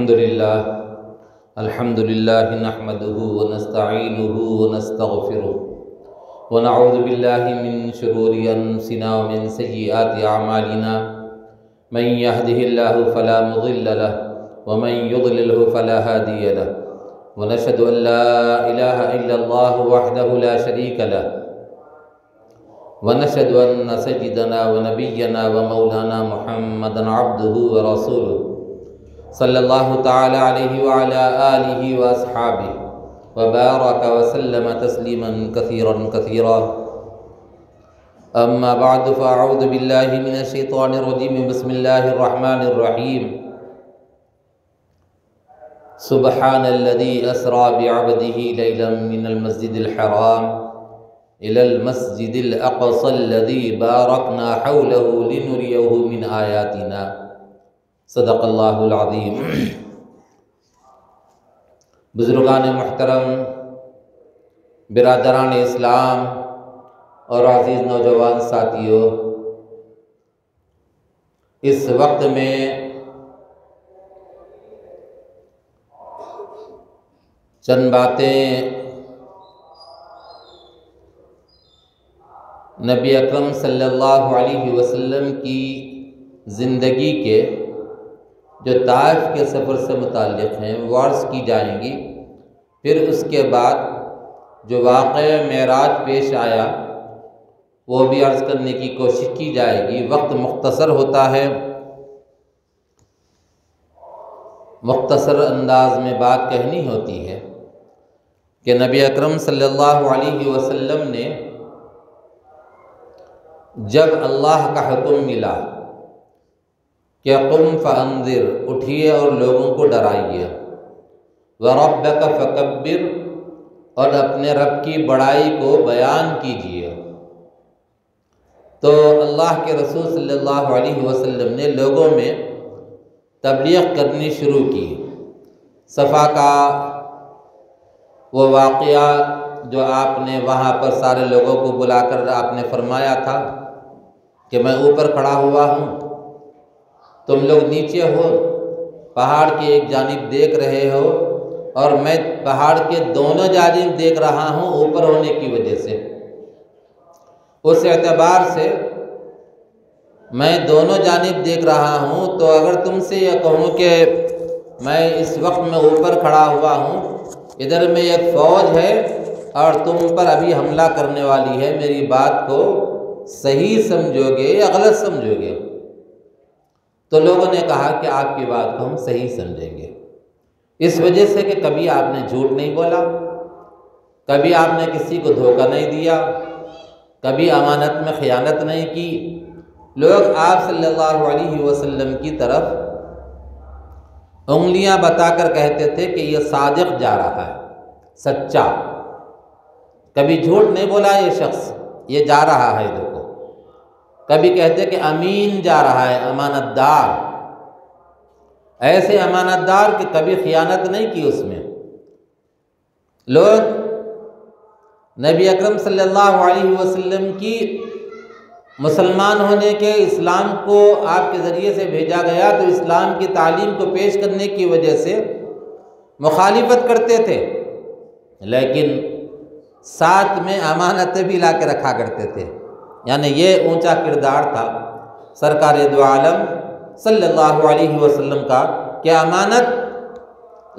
الحمد لله نحمده ونستعينه ونستغفره ونعوذ بالله من شرور أنفسنا ومن سيئات أعمالنا من يهده الله فلا مضل له ومن يضلله فلا هادي له ونشهد أن لا إله إلا الله وحده لا شريك له ونشهد أن سيدنا ونبينا ومولانا محمدا عبده ورسوله صلی اللہ تعالی علیہ وعلى آلہ واصحابہ وبارک وسلم تسلیما کثیرا کثیرا اما بعد فاعوذ باللہ من الشیطان الرجیم بسم اللہ الرحمن الرحیم سبحان الذی اسرا بعبده لیلا من المسجد الحرام الى المسجد الاقصى الذي بارکنا حوله لنریہ من آیاتنا صدق اللہ العظیم۔ بزرگان محترم، برادران اسلام اور عزیز نوجوان ساتھیوں، اس وقت میں چند باتیں نبی اکرم صلی اللہ علیہ وسلم کی زندگی کے جو طائف کے سفر سے متعلق ہیں وہ عرض کی جائیں گی، پھر اس کے بعد جو واقعہ معراج پیش آیا وہ بھی عرض کرنے کی کوشش کی جائے گی۔ وقت مختصر ہوتا ہے، مختصر انداز میں بات کہنی ہوتی ہے کہ نبی اکرم صلی اللہ علیہ وسلم نے جب اللہ کا حکم ملا کہ قم فانذر، اٹھیے اور لوگوں کو ڈرائیے، وربک فکبر، اور اپنے رب کی بڑائی کو بیان کیجیے، تو اللہ کے رسول صلی اللہ علیہ وسلم نے لوگوں میں تبلیغ کرنی شروع کی۔ صفا کا وہ واقعہ جو آپ نے وہاں پر سارے لوگوں کو بلا کر آپ نے فرمایا تھا کہ میں اوپر کھڑا ہوا ہوں، تم لوگ نیچے ہو، پہاڑ کی ایک جانب دیکھ رہے ہو اور میں پہاڑ کے دونوں جانب دیکھ رہا ہوں اوپر ہونے کی وجہ سے۔ اس اعتبار سے میں دونوں جانب دیکھ رہا ہوں، تو اگر تم سے یہ کہوں کہ میں اس وقت میں اوپر کھڑا ہوا ہوں، ادھر میں ایک فوج ہے اور تم پر ابھی حملہ کرنے والی ہے، میری بات کو صحیح سمجھو گے یا غلط سمجھو گے؟ تو لوگوں نے کہا کہ آپ کی بات کو ہم صحیح سمجھیں گے، اس وجہ سے کہ کبھی آپ نے جھوٹ نہیں بولا، کبھی آپ نے کسی کو دھوکہ نہیں دیا، کبھی امانت میں خیانت نہیں کی۔ لوگ آپ صلی اللہ علیہ وسلم کی طرف انگلیاں بتا کر کہتے تھے کہ یہ صادق جا رہا ہے، سچا، کبھی جھوٹ نہیں بولا یہ شخص، یہ جا رہا ہے دیکھو۔ کبھی کہتے کہ امین جا رہا ہے، امانت دار، ایسے امانت دار کہ کبھی خیانت نہیں کی اس میں۔ لوگ نبی اکرم صلی اللہ علیہ وسلم کی مسلمان ہونے کے، اسلام کو آپ کے ذریعے سے بھیجا گیا تو اسلام کی تعلیم کو پیش کرنے کی وجہ سے مخالفت کرتے تھے، لیکن ساتھ میں امانتیں بھی لا کے رکھا کرتے تھے۔ یعنی یہ اونچا کردار تھا سرکار دو عالم صلی اللہ علیہ وسلم کا کہ امانت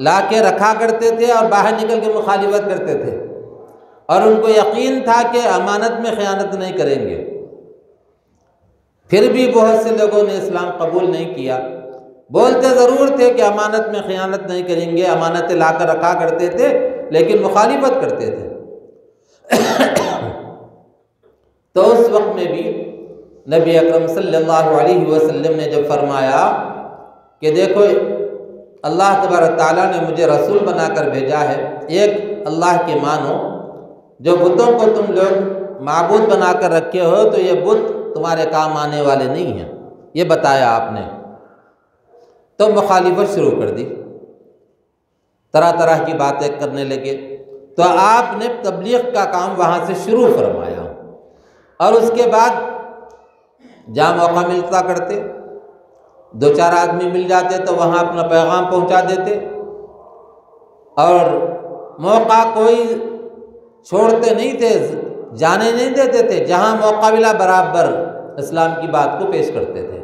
لا کے رکھا کرتے تھے اور باہر نکل کے مخالفت کرتے تھے، اور ان کو یقین تھا کہ امانت میں خیانت نہیں کریں گے۔ پھر بھی بہت سے لوگوں نے اسلام قبول نہیں کیا، بولتے ضرور تھے کہ امانت میں خیانت نہیں کریں گے، امانتیں لا کر رکھا کرتے تھے لیکن مخالفت کرتے تھے۔ تو اس وقت میں بھی نبی اکرم صلی اللہ علیہ وسلم نے جب فرمایا کہ دیکھو اللہ تبارک تعالیٰ نے مجھے رسول بنا کر بھیجا ہے، ایک اللہ کی مانو، جو بتوں کو تم لوگ معبود بنا کر رکھے ہو تو یہ بت تمہارے کام آنے والے نہیں ہیں، یہ بتایا آپ نے۔ تو مخالفت شروع کر دی، طرح طرح کی باتیں کرنے لگے، تو آپ نے تبلیغ کا کام وہاں سے شروع فرمایا، اور اس کے بعد جہاں موقع ملتا کرتے، دو چار آدمی مل جاتے تو وہاں اپنا پیغام پہنچا دیتے، اور موقع کوئی چھوڑتے نہیں تھے، جانے نہیں دیتے تھے، جہاں موقع ملا برابر اسلام کی بات کو پیش کرتے تھے۔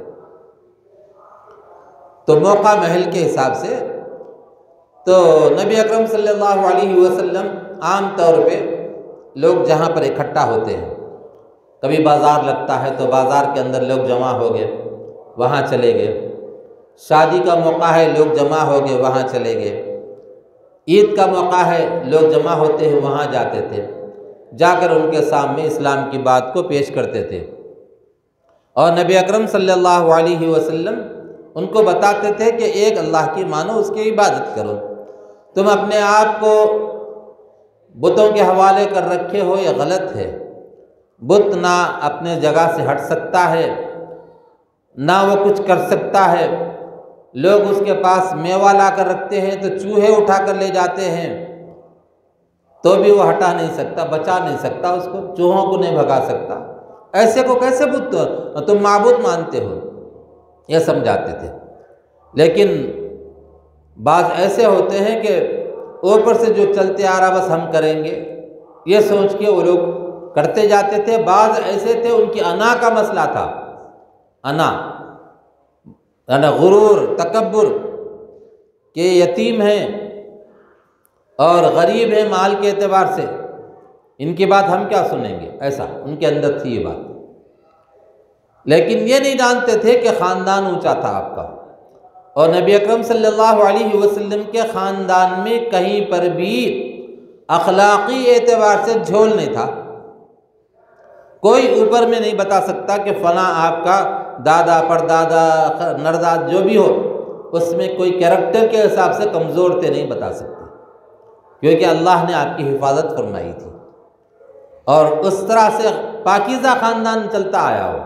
تو موقع محل کے حساب سے تو نبی اکرم صلی اللہ علیہ وسلم عام طور پہ لوگ جہاں پر اکٹھا ہوتے ہیں، کبھی بازار لگتا ہے تو بازار کے اندر لوگ جمع ہو گئے، وہاں چلے گئے، شادی کا موقع ہے لوگ جمع ہو گئے، وہاں چلے گئے، عید کا موقع ہے لوگ جمع ہوتے ہیں، وہاں جاتے تھے، جا کر ان کے سامنے اسلام کی بات کو پیش کرتے تھے، اور نبی اکرم صلی اللہ علیہ وسلم ان کو بتاتے تھے کہ ایک اللہ کی مانو، اس کی عبادت کرو، تم اپنے آپ کو بتوں کے حوالے کر رکھے ہو، یہ غلط ہے، بت نہ اپنے جگہ سے ہٹ سکتا ہے، نہ وہ کچھ کر سکتا ہے، لوگ اس کے پاس میوہ لا کر رکھتے ہیں تو چوہے اٹھا کر لے جاتے ہیں تو بھی وہ ہٹا نہیں سکتا، بچا نہیں سکتا، اس کو چوہوں کو نہیں بھگا سکتا، ایسے کو کیسے بت تم معبود مانتے ہو، یہ سمجھاتے تھے۔ لیکن بعض ایسے ہوتے ہیں کہ اوپر سے جو چلتے آ رہا بس ہم کریں گے، یہ سوچ کے وہ لوگ کرتے جاتے تھے۔ بعض ایسے تھے ان کی انا کا مسئلہ تھا، انا یعنی غرور، تکبر، کہ یتیم ہیں اور غریب ہیں مال کے اعتبار سے، ان کی بات ہم کیا سنیں گے، ایسا ان کے اندر تھی یہ بات۔ لیکن یہ نہیں جانتے تھے کہ خاندان اونچا تھا آپ کا، اور نبی اکرم صلی اللہ علیہ وسلم کے خاندان میں کہیں پر بھی اخلاقی اعتبار سے جھول نہیں تھا۔ کوئی اوپر میں نہیں بتا سکتا کہ فلاں آپ کا دادا پردادا نرداد جو بھی ہو، اس میں کوئی کیریکٹر کے حساب سے کمزور تھے، نہیں بتا سکتے، کیونکہ اللہ نے آپ کی حفاظت فرمائی تھی، اور اس طرح سے پاکیزہ خاندان چلتا آیا ہو۔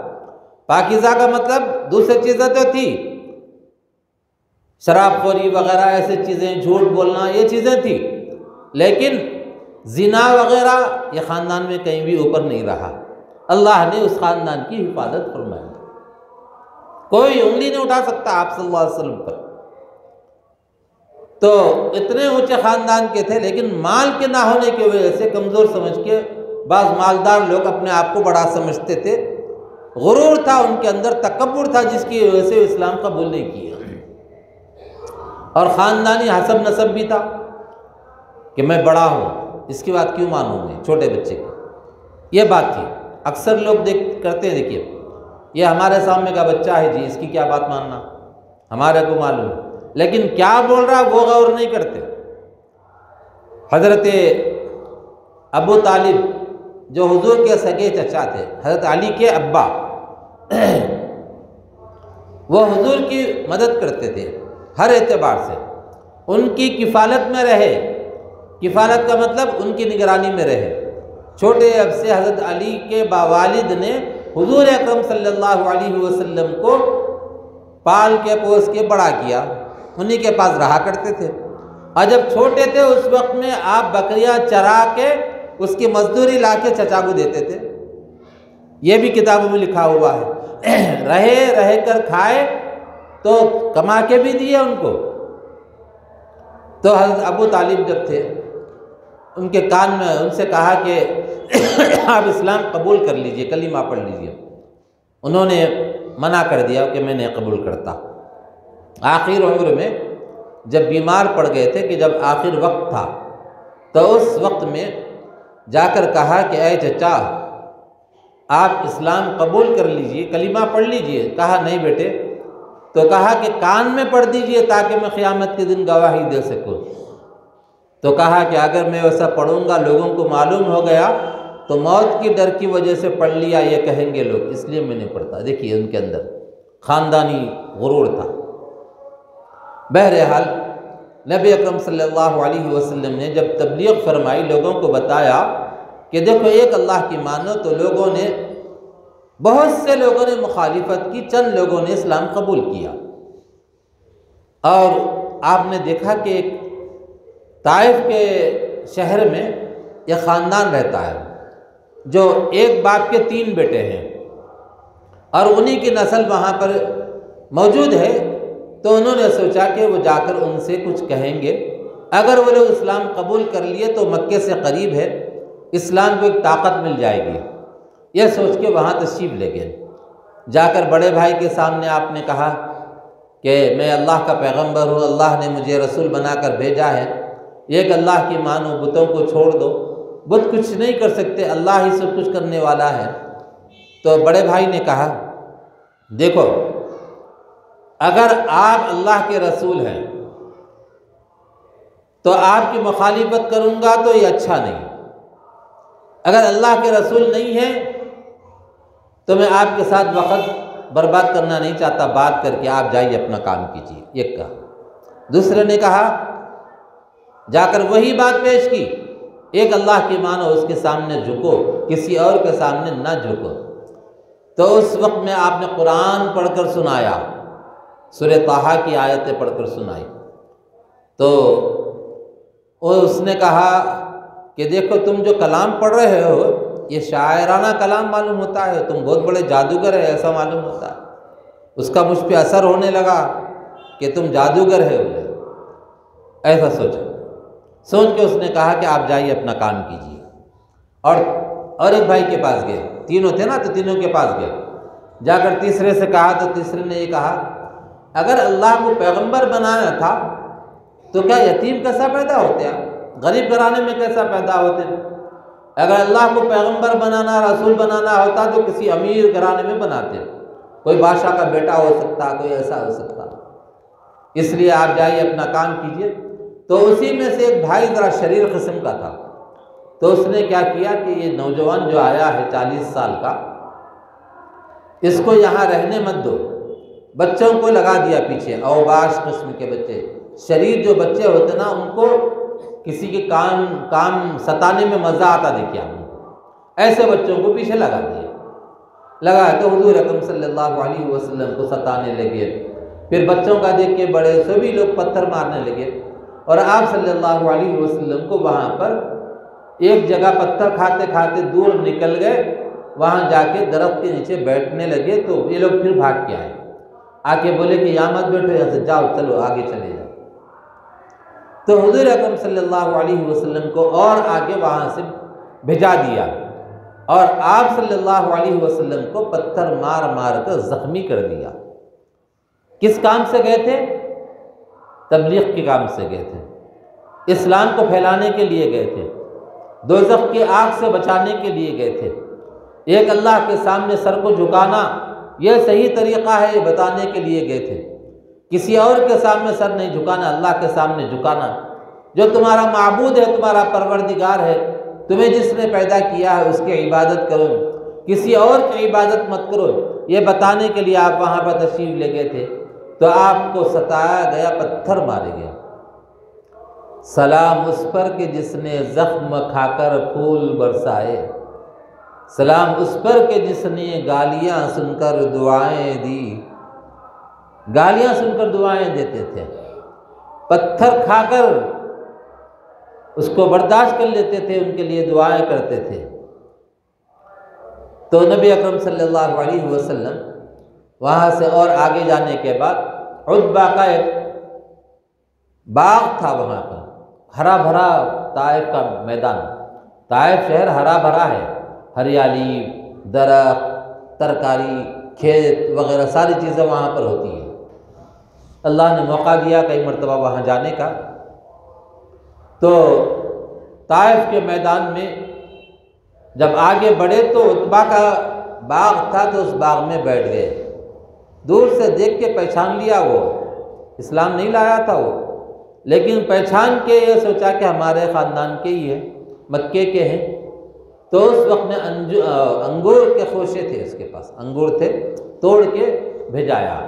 پاکیزہ کا مطلب دوسری چیزیں تو تھی، شراب خوری وغیرہ ایسے چیزیں، جھوٹ بولنا، یہ چیزیں تھی، لیکن زنا وغیرہ یہ خاندان میں کہیں بھی اوپر نہیں رہا۔ اللہ نے اس خاندان کی حفاظت فرمائی، کوئی انگلی نہیں اٹھا سکتا آپ صلی اللہ علیہ وسلم پر۔ تو اتنے اونچے خاندان کے تھے، لیکن مال کے نہ ہونے کی وجہ سے کمزور سمجھ کے بعض مالدار لوگ اپنے آپ کو بڑا سمجھتے تھے، غرور تھا ان کے اندر، تکبر تھا، جس کی وجہ سے اسلام قبول نہیں کیا، اور خاندانی حسب نسب بھی تھا کہ میں بڑا ہوں، اس کی بات کیوں مانوں میں چھوٹے بچے کی، یہ بات تھی۔ اکثر لوگ کرتے ہیں، دیکھیے یہ ہمارے سامنے کا بچہ ہے جی، اس کی کیا بات ماننا، ہمارے کو معلوم ہے، لیکن کیا بول رہا وہ غور نہیں کرتے۔ حضرت ابو طالب جو حضور کے سگے چچا تھے، حضرت علی کے ابا، وہ حضور کی مدد کرتے تھے ہر اعتبار سے، ان کی کفالت میں رہے، کفالت کا مطلب ان کی نگرانی میں رہے۔ چھوٹے عرصے سے حضرت علی کے والد نے حضور اکرم صلی اللہ علیہ وسلم کو پال کے پوس کے بڑا کیا، انہی کے پاس رہا کرتے تھے، اور جب چھوٹے تھے اس وقت میں آپ بکریاں چرا کے اس کی مزدوری لا کے چچا کو دیتے تھے، یہ بھی کتابوں میں لکھا ہوا ہے۔ رہ کر کھائے تو کما کے بھی دیے ان کو۔ تو حضرت ابو طالب جب تھے، ان کے کان میں ان سے کہا کہ آپ اسلام قبول کر لیجئے، کلمہ پڑھ لیجئے، انہوں نے منع کر دیا کہ میں نہیں قبول کرتا۔ آخر عمر میں جب بیمار پڑ گئے تھے، کہ جب آخر وقت تھا، تو اس وقت میں جا کر کہا کہ اے چچا آپ اسلام قبول کر لیجئے، کلمہ پڑھ لیجئے۔ کہا نہیں بیٹے، تو کہا کہ کان میں پڑھ دیجئے تاکہ میں قیامت کے دن گواہی دے سکوں۔ تو کہا کہ اگر میں ویسا پڑھوں گا لوگوں کو معلوم ہو گیا تو موت کی ڈر کی وجہ سے پڑھ لیا یہ کہیں گے لوگ، اس لیے میں نہیں پڑھتا۔ دیکھیے ان کے اندر خاندانی غرور تھا۔ بہرحال نبی اکرم صلی اللہ علیہ وسلم نے جب تبلیغ فرمائی، لوگوں کو بتایا کہ دیکھو ایک اللہ کی مانو، تو لوگوں نے، بہت سے لوگوں نے مخالفت کی، چند لوگوں نے اسلام قبول کیا۔ اور آپ نے دیکھا کہ ایک طائف کے شہر میں ایک خاندان رہتا ہے جو ایک باپ کے 3 بیٹے ہیں، اور انہی کی نسل وہاں پر موجود ہے، تو انہوں نے سوچا کہ وہ جا کر ان سے کچھ کہیں گے، اگر وہ لوگ اسلام قبول کر لیے تو مکے سے قریب ہے، اسلام کو ایک طاقت مل جائے گی۔ یہ سوچ کے وہاں تشریف لے گئے۔ جا کر بڑے بھائی کے سامنے آپ نے کہا کہ میں اللہ کا پیغمبر ہوں، اللہ نے مجھے رسول بنا کر بھیجا ہے، ایک اللہ کی مانو، بتوں کو چھوڑ دو، بت کچھ نہیں کر سکتے، اللہ ہی سب کچھ کرنے والا ہے۔ تو بڑے بھائی نے کہا دیکھو، اگر آپ اللہ کے رسول ہیں تو آپ کی مخالفت کروں گا تو یہ اچھا نہیں، اگر اللہ کے رسول نہیں ہیں تو میں آپ کے ساتھ وقت برباد کرنا نہیں چاہتا، بات کر کے آپ جائیے اپنا کام کیجیے، یہ کہا۔ دوسرے نے کہا، جا کر وہی بات پیش کی، ایک اللہ کی مانو، اس کے سامنے جھکو، کسی اور کے سامنے نہ جھکو۔ تو اس وقت میں آپ نے قرآن پڑھ کر سنایا، سورہ طٰہٰ کی آیتیں پڑھ کر سنائی۔ تو اس نے کہا کہ دیکھو، تم جو کلام پڑھ رہے ہو یہ شاعرانہ کلام معلوم ہوتا ہے، تم بہت بڑے جادوگر ہے ایسا معلوم ہوتا ہے۔ اس کا مجھ پہ اثر ہونے لگا کہ تم جادوگر ہے، ایسا سوچ کے اس نے کہا کہ آپ جائیے اپنا کام کیجیے۔ اور ایک بھائی کے پاس گئے، تینوں تھے نا، تو تینوں کے پاس گئے، جا کر تیسرے سے کہا، تو تیسرے نے یہ کہا، اگر اللہ کو پیغمبر بنانا تھا تو کیا یتیم کیسا پیدا ہوتے ہیں، غریب گھرانے میں کیسا پیدا ہوتے ہیں؟ اگر اللہ کو پیغمبر بنانا، رسول بنانا ہوتا تو کسی امیر گھرانے میں بناتے، کوئی بادشاہ کا بیٹا ہو سکتا، کوئی ایسا ہو سکتا۔ اس لیے آپ جائیے اپنا کام کیجیے۔ تو اسی میں سے ایک بھائی ذرا شریر قسم کا تھا، تو اس نے کیا کیا کہ یہ نوجوان جو آیا ہے 40 سال کا، اس کو یہاں رہنے مت دو، بچوں کو لگا دیا پیچھے، اوباش قسم کے بچے، شریر جو بچے ہوتے نا، ان کو کسی کے کام ستانے میں مزہ آتا، دیکھیے آپ، ایسے بچوں کو پیچھے لگا دیا، تو حضور اکرم صلی اللہ علیہ وسلم کو ستانے لگے۔ پھر بچوں کا دیکھ کے بڑے سبھی لوگ پتھر مارنے لگے، اور آپ صلی اللہ علیہ وسلم کو وہاں پر ایک جگہ پتھر کھاتے کھاتے دور نکل گئے، وہاں جا کے درخت کے نیچے بیٹھنے لگے۔ تو یہ لوگ پھر بھاگ کے آ کے بولے کہ یہاں مت بیٹھو، یہاں سے جاؤ، چلو آگے چلے جاؤ۔ تو حضور اکرم صلی اللہ علیہ وسلم کو اور آگے وہاں سے بھیجا دیا، اور آپ صلی اللہ علیہ وسلم کو پتھر مار مار کر زخمی کر دیا۔ کس کام سے گئے تھے؟ تبلیغ کے کام سے گئے تھے، اسلام کو پھیلانے کے لیے گئے تھے، دوزخ کی آگ سے بچانے کے لیے گئے تھے۔ ایک اللہ کے سامنے سر کو جھکانا یہ صحیح طریقہ ہے، یہ بتانے کے لیے گئے تھے۔ کسی اور کے سامنے سر نہیں جھکانا، اللہ کے سامنے جھکانا۔ جو تمہارا معبود ہے، تمہارا پروردگار ہے، تمہیں جس نے پیدا کیا ہے اس کی عبادت کرو، کسی اور کی عبادت مت کرو، یہ بتانے کے لیے آپ وہاں پر تشریف لے گئے تھے۔ تو آپ کو ستایا گیا، پتھر مارے گئے۔ سلام اس پر کہ جس نے زخم کھا کر پھول برسائے، سلام اس پر کہ جس نے گالیاں سن کر دعائیں دی۔ گالیاں سن کر دعائیں دیتے تھے، پتھر کھا کر اس کو برداشت کر لیتے تھے، ان کے لیے دعائیں کرتے تھے۔ تو نبی اکرم صلی اللہ علیہ وسلم وہاں سے اور آگے جانے کے بعد عتبہ کا ایک باغ تھا، وہاں پر ہرا بھرا طائف کا میدان، طائف شہر ہرا بھرا ہے، ہریالی، درخت، ترکاری، کھیت وغیرہ ساری چیزیں وہاں پر ہوتی ہیں۔ اللہ نے موقع دیا کئی مرتبہ وہاں جانے کا۔ تو طائف کے میدان میں جب آگے بڑھے تو عتبہ کا باغ تھا، تو اس باغ میں بیٹھ گئے۔ دور سے دیکھ کے پہچان لیا، وہ اسلام نہیں لایا تھا وہ، لیکن پہچان کے یہ سوچا کہ ہمارے خاندان کے ہی ہیں، مکے کے ہیں۔ تو اس وقت میں انگور کے خوشے تھے، اس کے پاس انگور تھے، توڑ کے بھیجایا،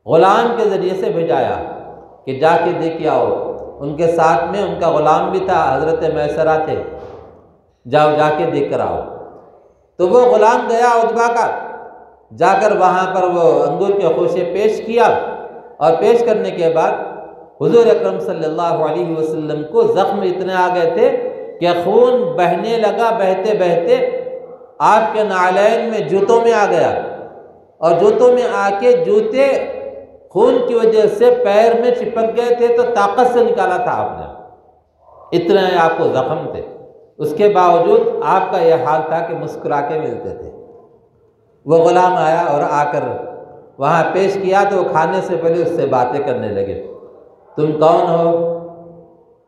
غلام کے ذریعے سے بھیجایا کہ جا کے دے کے آؤ۔ ان کے ساتھ میں ان کا غلام بھی تھا، حضرت میسرہ تھے، جاؤ جا کے دے کر آؤ۔ تو وہ غلام گیا عتبہ کا، جا کر وہاں پر وہ انگور کے خوشے پیش کیا، اور پیش کرنے کے بعد حضور اکرم صلی اللہ علیہ وسلم کو زخم اتنے آ گئے تھے کہ خون بہنے لگا، بہتے بہتے آپ کے نعلین میں، جوتوں میں آ گیا، اور جوتوں میں آ کے جوتے خون کی وجہ سے پیر میں چپک گئے تھے تو طاقت سے نکالا تھا آپ نے، اتنے آپ کو زخم تھے، اس کے باوجود آپ کا یہ حال تھا کہ مسکرا کے ملتے تھے۔ وہ غلام آیا اور آ کر وہاں پیش کیا تو وہ کھانے سے پہلے اس سے باتیں کرنے لگے، تم کون ہو،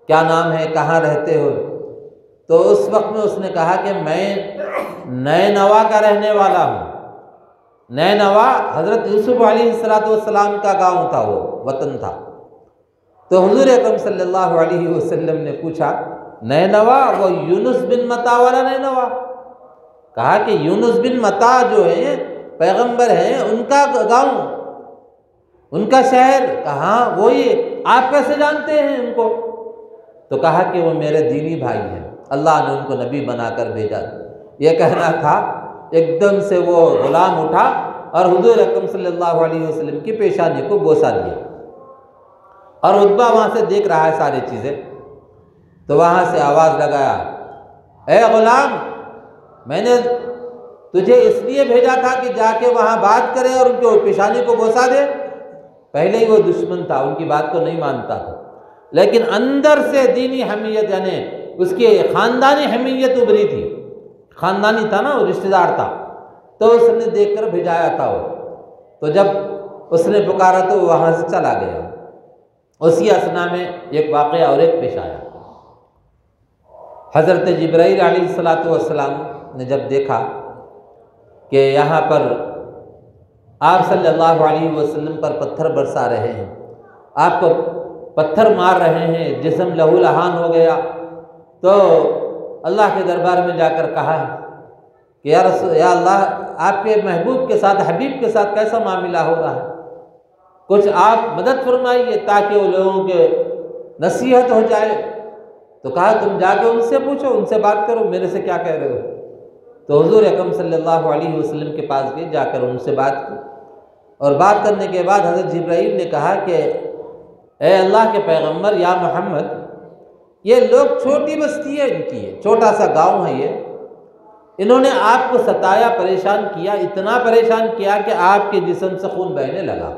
کیا نام ہے، کہاں رہتے ہو؟ تو اس وقت میں اس نے کہا کہ میں نینوا کا رہنے والا ہوں۔ نینوا حضرت یوسف علیہ السلام کا گاؤں تھا، وہ وطن تھا۔ تو حضور اکرم صلی اللہ علیہ وسلم نے پوچھا نینوا، وہ یونس بن متا والا نینوا؟ کہا کہ یونس بن متا جو ہیں پیغمبر ہیں، ان کا گاؤں، ان کا شہر۔ کہاں وہی، آپ کیسے جانتے ہیں ان کو؟ تو کہا کہ وہ میرے دینی بھائی ہیں، اللہ نے ان کو نبی بنا کر بھیجا۔ یہ کہنا تھا، ایک دم سے وہ غلام اٹھا اور حضور اکرم صلی اللہ علیہ وسلم کی پیشانی کو بوسہ دیا، اور عتبہ وہاں سے دیکھ رہا ہے ساری چیزیں۔ تو وہاں سے آواز لگایا، اے غلام، میں نے تجھے اس لیے بھیجا تھا کہ جا کے وہاں بات کرے اور ان کو پیشانی کو بوسہ دے۔ پہلے ہی وہ دشمن تھا، ان کی بات کو نہیں مانتا تھا، لیکن اندر سے دینی حمیت، یعنی اس کی خاندانی حمیت ابھری تھی، خاندانی تھا نا، وہ رشتہ دار تھا، تو اس نے دیکھ کر بھیجایا تھا وہ۔ تو جب اس نے پکارا تو وہ وہاں سے چلا گیا۔ اسی اثنا میں ایک واقعہ اور ایک پیش آیا۔ حضرت جبرائیل علیہ السلام نے جب دیکھا کہ یہاں پر آپ صلی اللہ علیہ وسلم پر پتھر برسا رہے ہیں، آپ کو پتھر مار رہے ہیں، جسم لہو لہان ہو گیا، تو اللہ کے دربار میں جا کر کہا کہ یا اللہ، آپ کے محبوب کے ساتھ، حبیب کے ساتھ کیسا معاملہ ہو رہا ہے، کچھ آپ مدد فرمائیے تاکہ وہ لوگوں کے نصیحت ہو جائے۔ تو کہا تم جا کے ان سے پوچھو، ان سے بات کرو، میرے سے کیا کہہ رہے ہو؟ تو حضور اکرم صلی اللہ علیہ وسلم کے پاس گئے، جا کر ان سے بات کی، اور بات کرنے کے بعد حضرت جبرائیل نے کہا کہ اے اللہ کے پیغمبر یا محمد، یہ لوگ چھوٹی بستی ہے ان کی، ہے چھوٹا سا گاؤں ہے یہ، انہوں نے آپ کو ستایا، پریشان کیا، اتنا پریشان کیا کہ آپ کے جسم سے خون بہنے لگا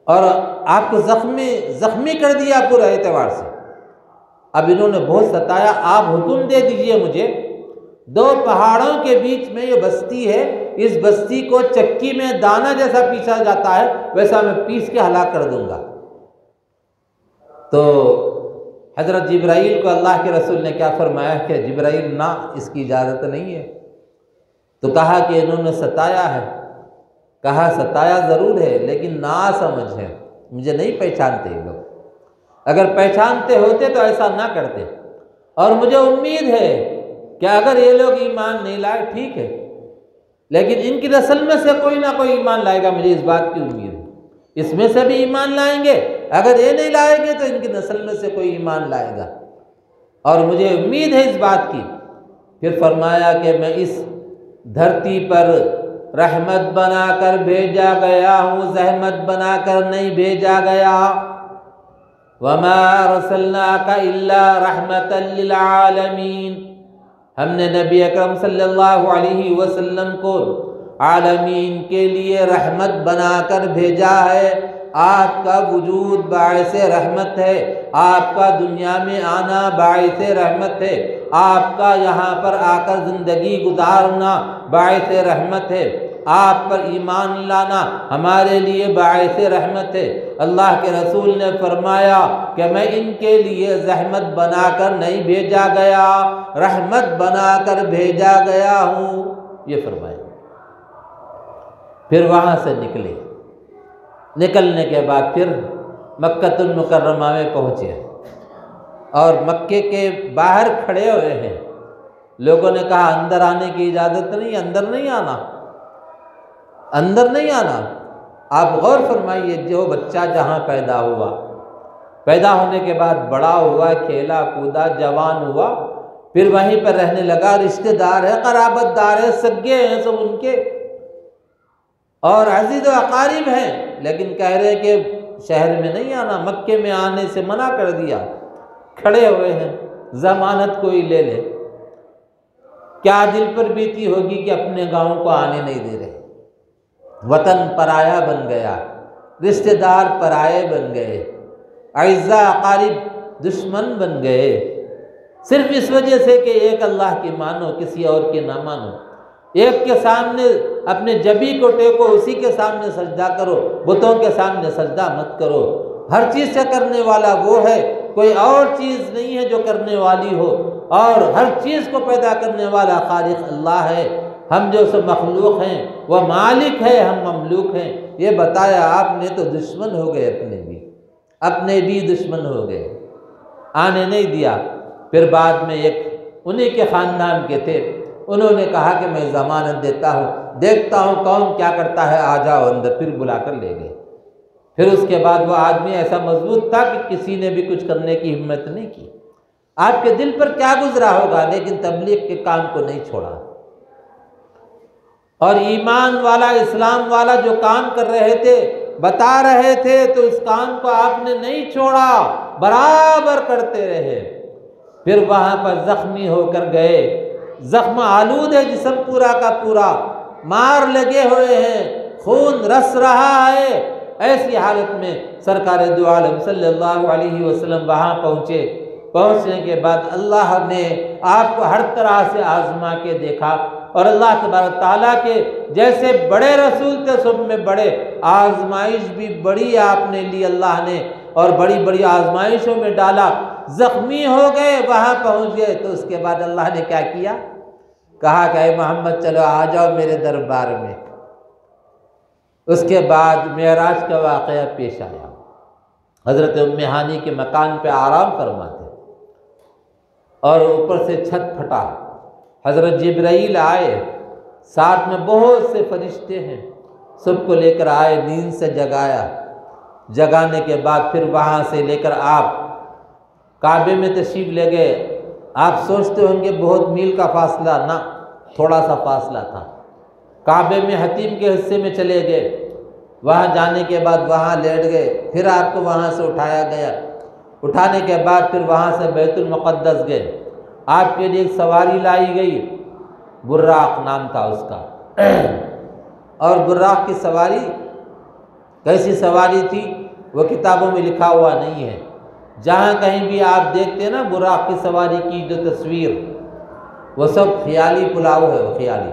اور آپ کو زخمی کر دیا پورے اعتبار سے۔ اب انہوں نے بہت ستایا، آپ حکم دے دیجئے مجھے، دو پہاڑوں کے بیچ میں یہ بستی ہے، اس بستی کو چکی میں دانہ جیسا پیسا جاتا ہے ویسا میں پیس کے ہلاک کر دوں گا۔ تو حضرت جبرائیل کو اللہ کے رسول نے کیا فرمایا کہ جبرائیل، نہ، اس کی اجازت نہیں ہے۔ تو کہا کہ انہوں نے ستایا ہے۔ کہا ستایا ضرور ہے لیکن ناسمجھ ہے، مجھے نہیں پہچانتے یہ لوگ، اگر پہچانتے ہوتے تو ایسا نہ کرتے، اور مجھے امید ہے کہ اگر یہ لوگ ایمان نہیں لائے ٹھیک ہے، لیکن ان کی نسل میں سے کوئی نہ کوئی ایمان لائے گا، مجھے اس بات کی امید ہے، اس میں سے بھی ایمان لائیں گے، اگر یہ نہیں لائیں گے تو ان کی نسل میں سے کوئی ایمان لائے گا، اور مجھے امید ہے اس بات کی۔ پھر فرمایا کہ میں اس دھرتی پر رحمت بنا کر بھیجا گیا ہوں، زحمت بنا کر نہیں بھیجا گیا۔ وَمَا أَرْسَلْنَاكَ إِلَّا رَحْمَةً لِلْعَالَمِينَ، ہم نے نبی اکرم صلی اللہ علیہ وسلم کو عالمین کے لیے رحمت بنا کر بھیجا ہے۔ آپ کا وجود باعث رحمت ہے، آپ کا دنیا میں آنا باعث رحمت ہے، آپ کا یہاں پر آ کر زندگی گزارنا باعث رحمت ہے، آپ پر ایمان لانا ہمارے لیے باعث رحمت ہے۔ اللہ کے رسول نے فرمایا کہ میں ان کے لیے زحمت بنا کر نہیں بھیجا گیا، رحمت بنا کر بھیجا گیا ہوں، یہ فرمایا۔ پھر وہاں سے نکلنے کے بعد پھر مکہ المکرمہ میں پہنچے، اور مکے کے باہر کھڑے ہوئے ہیں۔ لوگوں نے کہا اندر آنے کی اجازت نہیں، اندر نہیں آنا، اندر نہیں آنا۔ آپ غور فرمائیے، جو بچہ جہاں پیدا ہوا، پیدا ہونے کے بعد بڑا ہوا، کھیلا کودا، جوان ہوا، پھر وہیں پر رہنے لگا، رشتہ دار ہے، قرابت دار ہے، سگے ہیں سب ان کے، اور عزیز و اقارب ہیں، لیکن کہہ رہے کہ شہر میں نہیں آنا، مکے میں آنے سے منع کر دیا۔ کھڑے ہوئے ہیں، ضمانت کوئی لے لے، کیا دل پر بیتی ہوگی کہ اپنے گاؤں کو آنے نہیں دے رہے۔ وطن پرایا بن گیا، رشتہ دار پرائے بن گئے، اعزاء اقارب دشمن بن گئے، صرف اس وجہ سے کہ ایک اللہ کی مانو، کسی اور کی نہ مانو، ایک کے سامنے اپنے جبی کو ٹیکو، اسی کے سامنے سجدہ کرو، بتوں کے سامنے سجدہ مت کرو۔ ہر چیز سے کرنے والا وہ ہے، کوئی اور چیز نہیں ہے جو کرنے والی ہو، اور ہر چیز کو پیدا کرنے والا خالق اللہ ہے۔ ہم جو سب مخلوق ہیں وہ مالک ہے، ہم مملوک ہیں۔ یہ بتایا آپ نے تو دشمن ہو گئے، اپنے بھی دشمن ہو گئے، آنے نہیں دیا۔ پھر بعد میں ایک انہی کے خاندان کے تھے، انہوں نے کہا کہ میں ضمانت دیتا ہوں، دیکھتا ہوں کون کیا کرتا ہے، آ جاؤ اندر، پھر بلا کر لے گئے۔ پھر اس کے بعد وہ آدمی ایسا مضبوط تھا کہ کسی نے بھی کچھ کرنے کی ہمت نہیں کی۔ آپ کے دل پر کیا گزرا ہوگا، لیکن تبلیغ کے کام کو نہیں چھوڑا، اور ایمان والا، اسلام والا جو کام کر رہے تھے، بتا رہے تھے، تو اس کام کو آپ نے نہیں چھوڑا، برابر کرتے رہے۔ پھر وہاں پر زخمی ہو کر گئے، زخم آلود ہے جسم پورا کا پورا، مار لگے ہوئے ہیں، خون رس رہا ہے۔ ایسی حالت میں سرکار دو عالم صلی اللہ علیہ وسلم وہاں پہنچے۔ پہنچنے کے بعد اللہ نے آپ کو ہر طرح سے آزما کے دیکھا، اور اللہ تبارک تعالیٰ کے جیسے بڑے رسول تھے، سب میں بڑے آزمائش بھی بڑی آپ نے لی اللہ نے، اور بڑی بڑی آزمائشوں میں ڈالا۔ زخمی ہو گئے، وہاں پہنچ گئے، تو اس کے بعد اللہ نے کیا کیا؟ کہا کہ اے محمد چلو آ جاؤ میرے دربار میں۔ اس کے بعد معراج کا واقعہ پیش آیا۔ حضرت ام ہانی کے مکان پہ آرام فرماتے، اور اوپر سے چھت پھٹا، حضرت جبرائیل آئے، ساتھ میں بہت سے فرشتے ہیں، سب کو لے کر آئے، نیند سے جگایا۔ جگانے کے بعد پھر وہاں سے لے کر آپ کعبے میں تشریف لے گئے۔ آپ سوچتے ہوں گے بہت میل کا فاصلہ، نہ، تھوڑا سا فاصلہ تھا۔ کعبے میں حتیم کے حصے میں چلے گئے، وہاں جانے کے بعد وہاں لیٹ گئے، پھر آپ کو وہاں سے اٹھایا گیا۔ اٹھانے کے بعد پھر وہاں سے بیت المقدس گئے، آپ کے لیے ایک سواری لائی گئی، براق نام تھا اس کا، اور براق کی سواری کیسی سواری تھی وہ کتابوں میں لکھا ہوا نہیں ہے۔ جہاں کہیں بھی آپ دیکھتے ہیں نا براق کی سواری کی جو تصویر، وہ سب خیالی پلاؤ ہے، وہ خیالی۔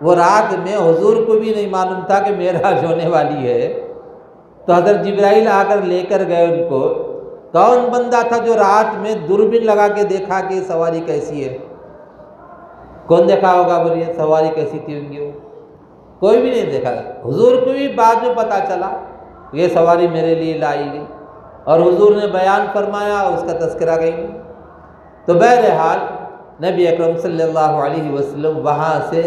وہ رات میں حضور کو بھی نہیں معلوم تھا کہ معراج ہونے والی ہے، تو حضرت جبرائیل آ کر لے کر گئے ان کو۔ کون بندہ تھا جو رات میں دوربین لگا کے دیکھا کہ یہ سواری کیسی ہے؟ کون دیکھا ہوگا؟ بولیے سواری کیسی تھی ان کی؟ وہ کوئی بھی نہیں دیکھا۔ حضور کو بھی بعد میں پتہ چلا یہ سواری میرے لیے لائی گئی، اور حضور نے بیان فرمایا، اس کا تذکرہ گئی۔ تو بہرحال نبی اکرم صلی اللہ علیہ وسلم وہاں سے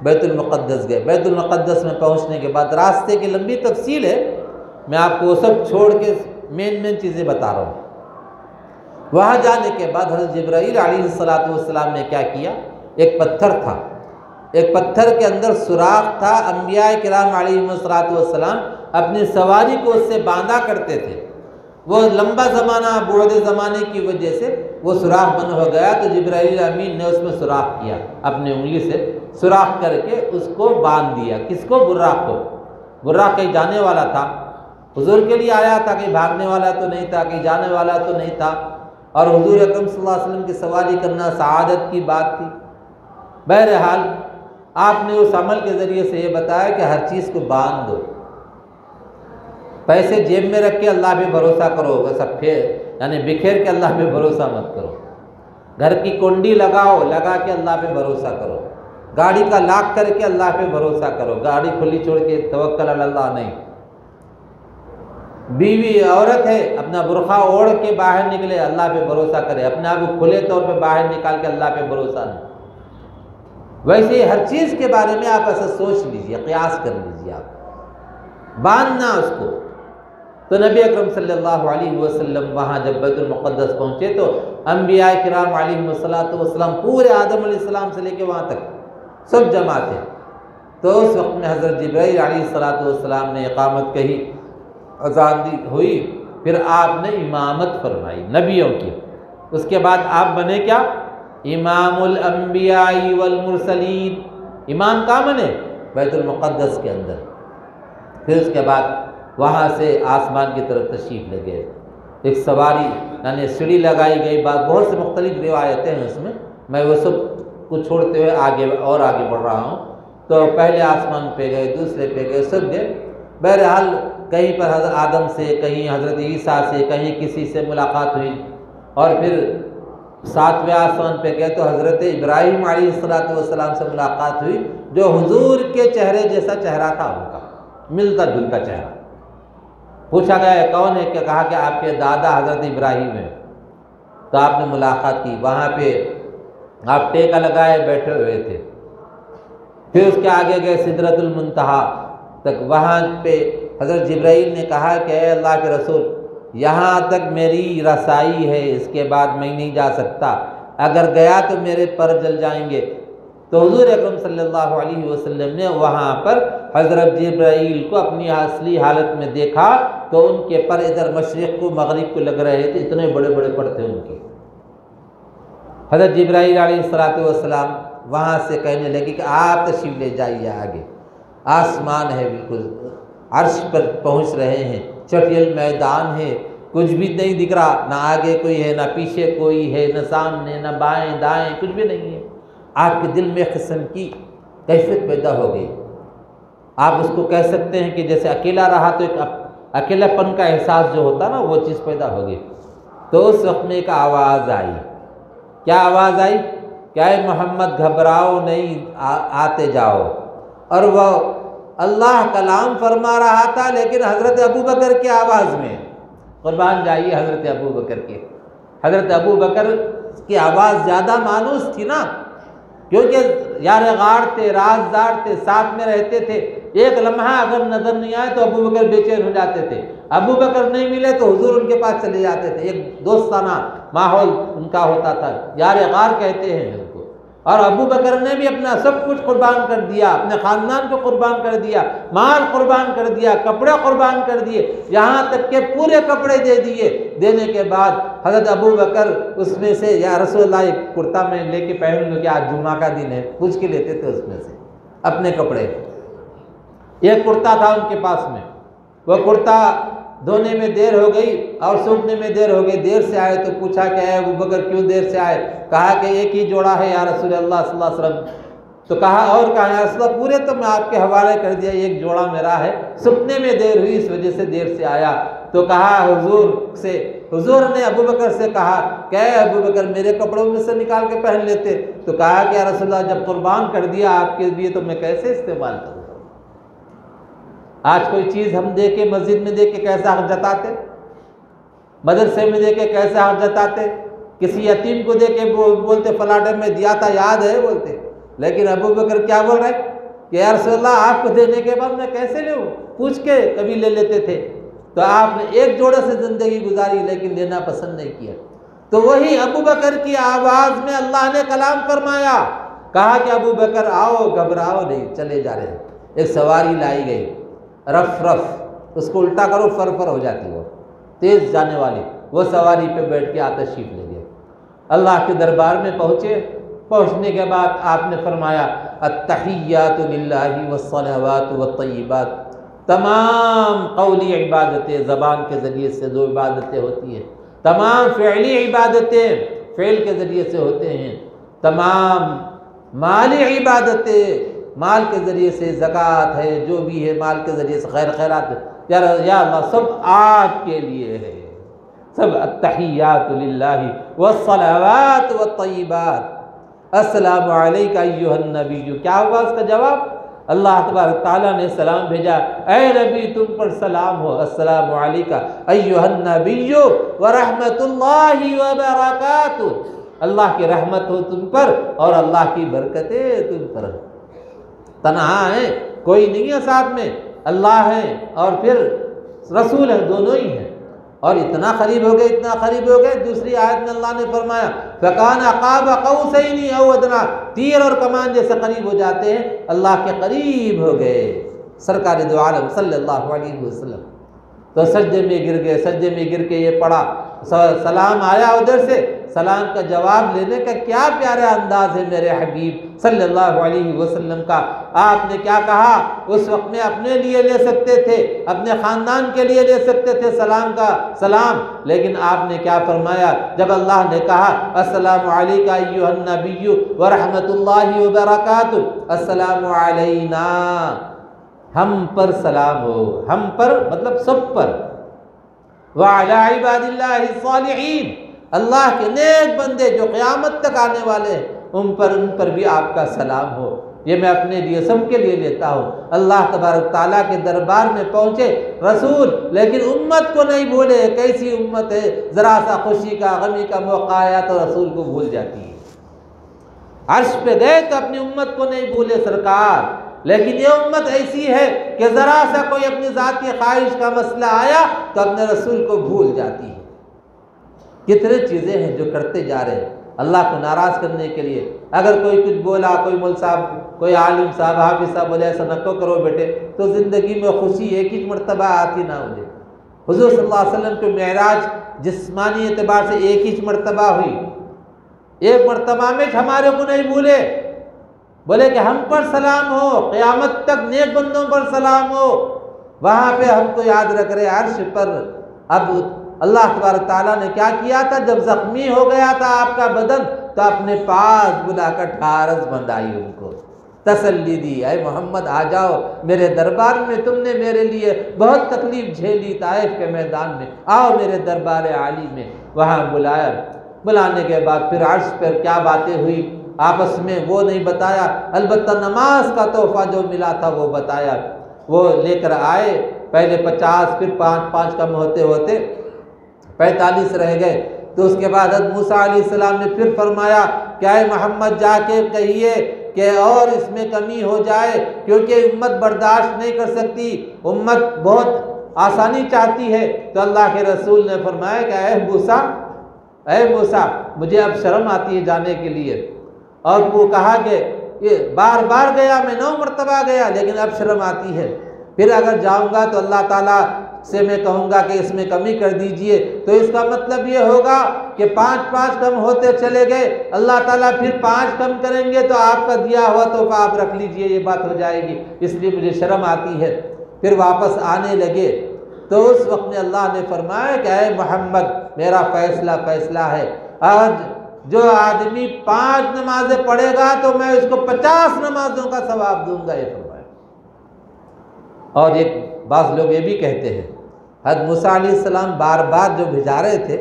بیت المقدس گئے۔ بیت المقدس میں پہنچنے کے بعد راستے کی لمبی تفصیل ہے، میں آپ کو وہ سب چھوڑ کے مین چیزیں بتا رہا ہوں۔ وہاں جانے کے بعد حضرت جبرائیل علیہ السلام نے کیا کیا؟ ایک پتھر تھا، ایک پتھر کے اندر سوراخ تھا، انبیاء کرام علیہ السلام اپنی سواری کو اس سے باندھا کرتے تھے۔ وہ لمبا زمانہ، بعد زمانے کی وجہ سے وہ سوراخ بند ہو گیا، تو جبرائیل امین نے اس میں سوراخ کیا، اپنی انگلی سے سوراخ کر کے اس کو باندھ دیا۔ کس کو؟ براق کو۔ براق کہیں جانے والا تھا، حضور کے لیے آیا تھا، کہیں بھاگنے والا تو نہیں تھا، کہیں جانے والا تو نہیں تھا، اور حضور اکرم صلی اللہ علیہ وسلم کی سواری کرنا سعادت کی بات تھی۔ بہرحال آپ نے اس عمل کے ذریعے سے یہ بتایا کہ ہر چیز کو باندھ دو، پیسے جیب میں رکھ کے اللہ پہ بھروسہ کرو، ویسا یعنی بکھیر کے اللہ پہ بھروسہ مت کرو۔ گھر کی کنڈی لگاؤ، لگا کے اللہ پہ بھروسہ کرو۔ گاڑی کا لاک کر کے اللہ پہ بھروسہ کرو، گاڑی کھلی چھوڑ کے توکل علی اللہ نہیں۔ بیوی عورت ہے، اپنا برقع اوڑھ کے باہر نکلے، اللہ پہ بھروسہ کرے، اپنے آپ کو کھلے طور پہ باہر نکال کے اللہ پہ بھروسہ نہیں۔ ویسے ہی ہر چیز کے بارے میں آپ ایسا سوچ لیجئے، قیاس کر لیجئے، آپ باندھنا اس کو۔ تو نبی اکرم صلی اللہ علیہ وسلم وہاں جب بیت المقدس پہنچے تو انبیاء کرام علیہ السلام پورے آدم علیہ السلام سے لے کے وہاں تک سب جمع تھے۔ تو اس وقت میں حضرت جبرائیل علیہ السلام نے اقامت کہی، اذان دی ہوئی، پھر آپ نے امامت فرمائی نبیوں کی۔ اس کے بعد آپ بنے کیا؟ امام الانبیاء والمرسلین۔ امام کا منے بیت المقدس کے اندر۔ پھر اس کے بعد وہاں سے آسمان کی طرف تشریف لے گئے۔ ایک سواری یعنی سیڑھی لگائی گئی، بہت سے مختلف روایتیں ہیں اس میں وہ سب کو چھوڑتے ہوئے آگے بڑھ رہا ہوں۔ تو پہلے آسمان پہ گئے، دوسرے پہ گئے، سب گئے۔ بہرحال کہیں پر حضرت آدم سے، کہیں حضرت عیسیٰ سے، کہیں کسی سے ملاقات ہوئی، اور پھر 7ویں آسمان پہ گئے تو حضرت ابراہیم علیہ السلام سے ملاقات ہوئی، جو حضور کے چہرے جیسا چہرہ تھا، ان کا ملتا جلتا چہرہ۔ پوچھا گیا کون ہے، کہ کہا کہ آپ کے دادا حضرت ابراہیم ہیں۔ تو آپ نے ملاقات کی، وہاں پہ آپ ٹیکا لگائے بیٹھے ہوئے تھے۔ پھر اس کے آگے گئے سدرۃ المنتہا تک، وہاں پہ حضرت جبرائیل نے کہا کہ اے اللہ کے رسول، یہاں تک میری رسائی ہے، اس کے بعد میں نہیں جا سکتا، اگر گیا تو میرے پر جل جائیں گے۔ تو حضور اکرم صلی اللہ علیہ وسلم نے وہاں پر حضرت جبرائیل کو اپنی اصلی حالت میں دیکھا، تو ان کے پر ادھر مشرق کو مغرب کو لگ رہے تھے، اتنے بڑے بڑے پر تھے ان کے۔ حضرت جبرائیل علیہ السلام وہاں سے کہنے لگے کہ آپ تشریف لے جائیے آگے، آسمان ہے، بالکل عرش پر پہنچ رہے ہیں، چٹیل میدان ہے، کچھ بھی نہیں دکھ رہا، نہ آگے کوئی ہے، نہ پیچھے کوئی ہے، نہ سامنے، نہ بائیں دائیں، کچھ بھی نہیں ہے۔ آپ کے دل میں قسم کی کیفیت پیدا ہو گئی۔ آپ اس کو کہہ سکتے ہیں کہ جیسے اکیلا رہا تو ایک اکیلا پن کا احساس جو ہوتا نا، وہ چیز پیدا ہو گئی۔ تو اس وقت میں ایک آواز آئی۔ کیا آواز آئی؟ کہ اے محمد گھبراؤ نہیں، آتے جاؤ۔ اور وہ اللہ کلام فرما رہا تھا، لیکن حضرت ابوبکر کی آواز میں۔ قربان جائیے حضرت ابوبکر کے۔ حضرت ابوبکر کی آواز زیادہ مانوس تھی نا، کیونکہ یار غار تھے، رازدار تھے، ساتھ میں رہتے تھے۔ ایک لمحہ اگر نظر نہیں آئے تو ابوبکر بے چین ہو جاتے تھے، ابوبکر نہیں ملے تو حضور ان کے پاس چلے جاتے تھے۔ ایک دوستانہ ماحول ان کا ہوتا تھا، یار غار کہتے ہیں ان کو۔ اور ابوبکر نے بھی اپنا سب کچھ قربان کر دیا، اپنے خاندان کو قربان کر دیا، مال قربان کر دیا، کپڑے قربان کر دیے، یہاں تک کہ پورے کپڑے دے دیے۔ دینے کے بعد حضرت ابوبکر اس میں سے، یا رسول اللہ ایک کرتا میں لے کے پہن لوں کہ آج جمعہ کا دن ہے، پوچھ کے لیتے تھے اس میں سے اپنے کپڑے۔ ایک کرتا تھا ان کے پاس میں، وہ کرتا دھونے میں دیر ہو گئی اور سوکھنے میں دیر ہو گئی، دیر سے آئے تو پوچھا کہ اے ابوبکر کیوں دیر سے آئے؟ کہا کہ ایک ہی جوڑا ہے یا رسول اللہ صلی اللہ علیہ وسلم۔ تو کہا اور کہا یا رسول اللہ پورے تو میں آپ کے حوالے کر دیا، ایک جوڑا میرا ہے، سوکھنے میں دیر ہوئی اس وجہ سے دیر سے آیا۔ تو کہا حضور نے ابوبکر سے کہا کہ اے ابوبکر میرے کپڑوں میں سے نکال کے پہن لیتے۔ تو کہا کہ یا رسول اللہ جب قربان کر دیا آپ کے لیے تو میں کیسے استعمال کروں؟ آج کوئی چیز ہم دے کے مسجد میں دے کے کیسا حق جتاتے، مدرسے میں دے کے کیسا حق جتاتے، کسی یتیم کو دے کے بولتے فلاں ٹائم میں دیا تھا یاد ہے بولتے۔ لیکن ابوبکر کیا بول رہے کہ یا رسول اللہ آپ کو دینے کے بعد میں کیسے لوں؟ پوچھ کے کبھی لے لیتے تھے۔ تو آپ نے ایک جوڑے سے زندگی گزاری لیکن لینا پسند نہیں کیا۔ تو وہی ابوبکر کی آواز میں اللہ نے کلام فرمایا، کہا کہ ابوبکر آؤ گھبراؤ نہیں، چلے جا رہے ہیں۔ ایک سواری لائی گئی، رف اس کو الٹا کرو فر ہو جاتی، وہ تیز جانے والی، وہ سواری پہ بیٹھ کے تشریف لے گئے۔ اللہ کے دربار میں پہنچنے کے بعد آپ نے فرمایا التحیات للہ والصلوات والطیبات، تمام قولی عبادتیں زبان کے ذریعے سے جو عبادتیں ہوتی ہیں، تمام فعلی عبادتیں فعل کے ذریعے سے ہوتے ہیں، تمام مالی عبادتیں مال کے ذریعے سے، زکوٰۃ ہے جو بھی ہے مال کے ذریعے سے، خیرات یا اللہ سب آپ کے لیے ہے، سب التحیات للہ والصلوات والطیبات۔ السلام علیکہ ایھا النبی، کیا ہوا اس کا جواب؟ اللہ تبارک تعالیٰ نے سلام بھیجا، اے نبی تم پر سلام ہو، السلام علیکہ ایھا النبی ورحمۃ اللہ وبرکاتہ، اللہ کی رحمت ہو تم پر اور اللہ کی برکتیں تم پر۔ تنہا ہے، کوئی نہیں ہے ساتھ میں، اللہ ہے اور پھر رسول ہے، دونوں ہی ہیں۔ اور اتنا قریب ہو گئے، دوسری آیت میں اللہ نے فرمایا فَكَانَ قَابَ قَوْسَيْنِ أَوْ أَدْنَىٰ، تیر اور کمان جیسے قریب ہو جاتے ہیں، اللہ کے قریب ہو گئے سرکار دو عالم صلی اللہ علیہ وسلم۔ تو سجدے میں گر گئے، سجدے میں گر کے یہ پڑھا، سلام آیا ادھر سے، سلام کا جواب لینے کا کیا پیارا انداز ہے میرے حبیب صلی اللہ علیہ وسلم کا۔ آپ نے کیا کہا؟ اس وقت میں اپنے لیے لے سکتے تھے، اپنے خاندان کے لیے لے سکتے تھے سلام کا سلام، لیکن آپ نے کیا فرمایا؟ جب اللہ نے کہا السلام علیکہ ایھا النبی ورحمۃ اللہ وبرکاتہ، السلام علینا، ہم پر سلام ہو، ہم پر مطلب سب پر، وعلی عباد اللہ الصالحین، اللہ کے نیک بندے جو قیامت تک آنے والے ہیں ان پر بھی آپ کا سلام ہو۔ یہ میں اپنے لیے سب کے لیے لیتا ہوں۔ اللہ تبارک تعالیٰ کے دربار میں پہنچے رسول، لیکن امت کو نہیں بھولے۔ کیسی امت ہے، ذرا سا خوشی کا غمی کا موقع آیا تو رسول کو بھول جاتی ہے۔ عرش پہ گئے تو اپنی امت کو نہیں بھولے سرکار، لیکن یہ امت ایسی ہے کہ ذرا سا کوئی اپنی ذاتی خواہش کا مسئلہ آیا تو اپنے رسول کو بھول جاتی ہے۔ کتنے چیزیں ہیں جو کرتے جا رہے ہیں اللہ کو ناراض کرنے کے لیے۔ اگر کوئی کچھ بولا، کوئی مول صاحب، کوئی عالم صاحب، حافظ صاحب بولے ایسا نہ کرو بیٹے، تو زندگی میں خوشی ایک ہی مرتبہ آتی نہ مجھے۔ حضور صلی اللہ علیہ وسلم کی معراج جسمانی اعتبار سے ایک ہی مرتبہ ہوئی، ایک مرتبہ میں ہمارے کو نہیں بھولے، بولے کہ ہم پر سلام ہو، قیامت تک نیک بندوں پر سلام ہو۔ وہاں پہ ہم کو یاد رکھ رہے عرش پر۔ اب اللہ تبارک تعالیٰ نے کیا کیا تھا؟ جب زخمی ہو گیا تھا آپ کا بدن تو اپنے پاس بلا کر ٹھارس بندھائی، ان کو تسلی دی، اے محمد آ جاؤ میرے دربار میں، تم نے میرے لیے بہت تکلیف جھیلی طائف کے میدان میں، آؤ میرے دربار عالی میں۔ وہاں بلایا، بلانے کے بعد پھر عرش پر کیا باتیں ہوئی آپس میں وہ نہیں بتایا، البتہ نماز کا تحفہ جو ملا تھا وہ بتایا۔ وہ لے کر آئے، پہلے 50، پھر 5 کم ہوتے ہوتے 45 رہ گئے، تو اس کے بعد حضرت موسیٰ علیہ السلام نے پھر فرمایا کہ اے محمد جا کے کہیے کہ اور اس میں کمی ہو جائے، کیونکہ امت برداشت نہیں کر سکتی، امت بہت آسانی چاہتی ہے۔ تو اللہ کے رسول نے فرمایا کہ اے موسیٰ مجھے اب شرم آتی ہے جانے کے لیے، اور وہ کہا کہ یہ بار بار گیا، میں 9 مرتبہ گیا، لیکن اب شرم آتی ہے، پھر اگر جاؤں گا تو اللہ تعالیٰ سے میں کہوں گا کہ اس میں کمی کر دیجئے، تو اس کا مطلب یہ ہوگا کہ 5 کم ہوتے چلے گئے، اللہ تعالیٰ پھر 5 کم کریں گے تو آپ کا دیا ہوا تحفہ آپ رکھ لیجئے، یہ بات ہو جائے گی، اس لیے مجھے شرم آتی ہے۔ پھر واپس آنے لگے تو اس وقت میں اللہ نے فرمایا کہ اے محمد میرا فیصلہ ہے، آج جو آدمی 5 نمازیں پڑھے گا تو میں اس کو 50 نمازوں کا ثواب دوں گا، یہ فرمایا۔ اور ایک بعض لوگ یہ بھی کہتے ہیں حضرت موسیٰ علیہ السلام بار بار جو بھجا رہے تھے،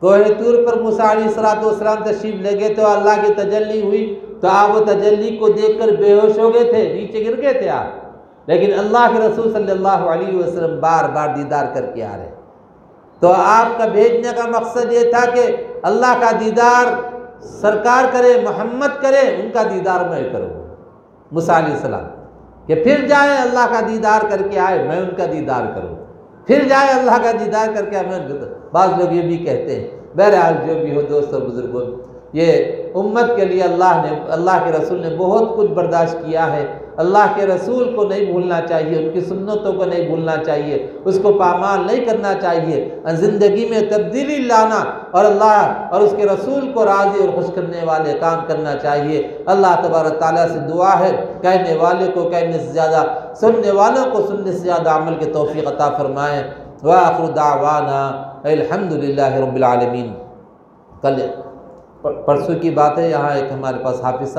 کوہ طور پر موسیٰ علیہ السلام تشریف لے گئے تو اللہ کی تجلی ہوئی، تو آپ وہ تجلی کو دیکھ کر بے ہوش ہو گئے تھے، نیچے گر گئے تھے آپ، لیکن اللہ کے رسول صلی اللہ علیہ وسلم بار بار دیدار کر کے آ رہے۔ تو آپ کا بھیجنے کا مقصد یہ تھا کہ اللہ کا دیدار سرکار کرے، محمد کرے، ان کا دیدار میں کروں، موسیٰ علیہ السلام کہ پھر جائے اللہ کا دیدار کر کے آئے، میں ان کا دیدار کروں، پھر جائے اللہ کا دیدار کر کے ہمیں۔ بعض لوگ یہ بھی کہتے ہیں، بہرحال جو بھی ہو دوستو بزرگوں، یہ امت کے لیے اللہ کے رسول نے بہت کچھ برداشت کیا ہے۔ اللہ کے رسول کو نہیں بھولنا چاہیے، ان کی سنتوں کو نہیں بھولنا چاہیے، اس کو پامال نہیں کرنا چاہیے، زندگی میں تبدیلی لانا اور اللہ اور اس کے رسول کو راضی اور خوش کرنے والے کام کرنا چاہیے۔ اللہ تبارک تعالیٰ سے دعا ہے کہنے والے کو کہنے سے زیادہ، سننے والوں کو سننے سے زیادہ عمل کی توفیق عطا فرمائیں۔ وآخر دعوانا الحمدللہ رب العالمین۔ کل پرسوں کی بات ہے، یہاں ایک ہمارے پاس حافظ صاحب